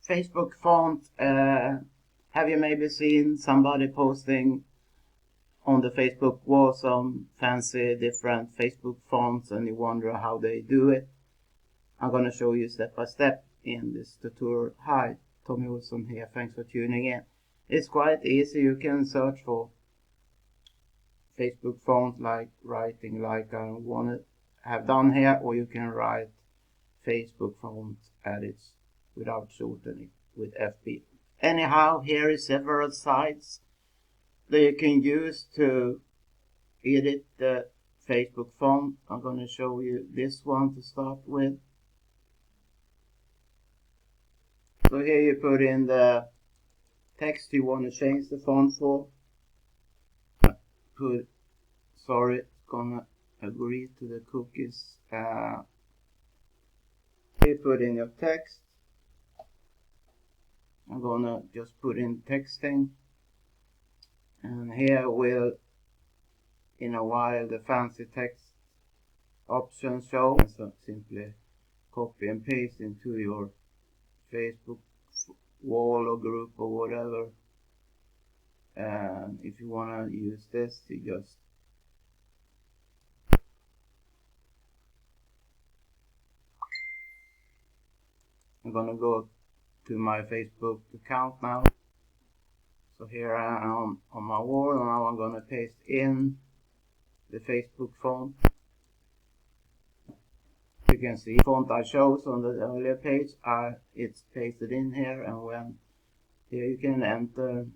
Facebook font. Have you maybe seen somebody posting on the Facebook wall some fancy different Facebook fonts and you wonder how they do it? I'm going to show you step by step in this tutorial. Hi, Tommy Olsson here. Thanks for tuning in. It's quite easy. You can search for Facebook font like writing like I want to have done here, or you can write Facebook font edits without shortening with FB. Anyhow, here is several sites that you can use to edit the Facebook font. I'm going to show you this one to start with. So here you put in the text you want to change the font for. Sorry, it's gonna agree to the cookies. You put in your text. I'm gonna just put in texting, and here will in a while the fancy text options show. So simply copy and paste into your Facebook wall or group or whatever. And if you want to use this, you just I'm gonna go to my Facebook account now. So here I am on my wall, and now I'm gonna paste in the Facebook font. You can see the font I chose on the earlier page. It's pasted in here, and when here you can enter.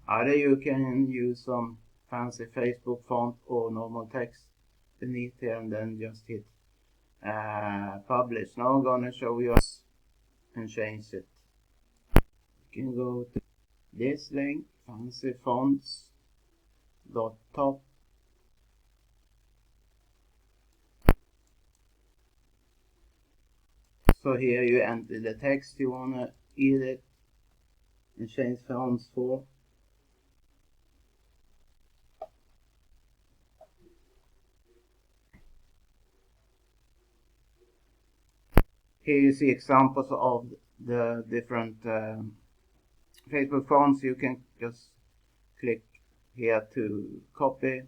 Either you can use some fancy Facebook font or normal text beneath here, and then just hit publish. Now I'm gonna show you and change it. You can go to this link, fancyfonts.top. So here you enter the text you want to edit and change fonts for. Here you see examples of the different Facebook fonts. You can just click here to copy.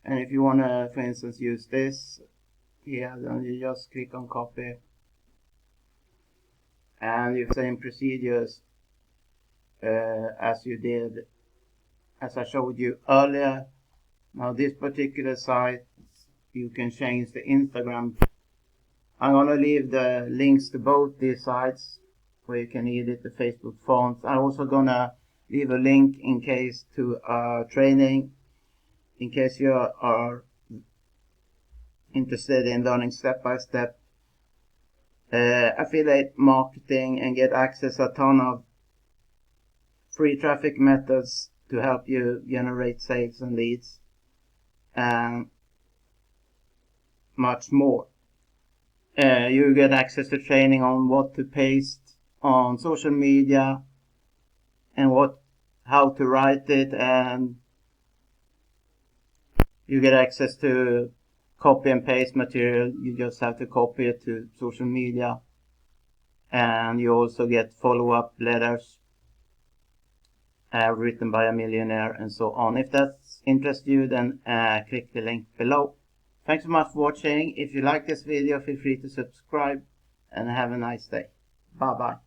And if you want to, for instance, use this here, then you just click on copy. And you have the same procedures as you did, as I showed you earlier. Now this particular site, you can change the Instagram. I'm going to leave the links to both these sites where you can edit the Facebook fonts. I'm also going to leave a link in case to training, in case you are interested in learning step-by-step affiliate marketing and get access a ton of free traffic methods to help you generate sales and leads and much more. You get access to training on what to paste on social media and how to write it, and you get access to copy and paste material. You just have to copy it to social media, and you also get follow-up letters written by a millionaire and so on. If that interests you, then click the link below. Thanks so much for watching. If you like this video, feel free to subscribe and have a nice day. Bye bye.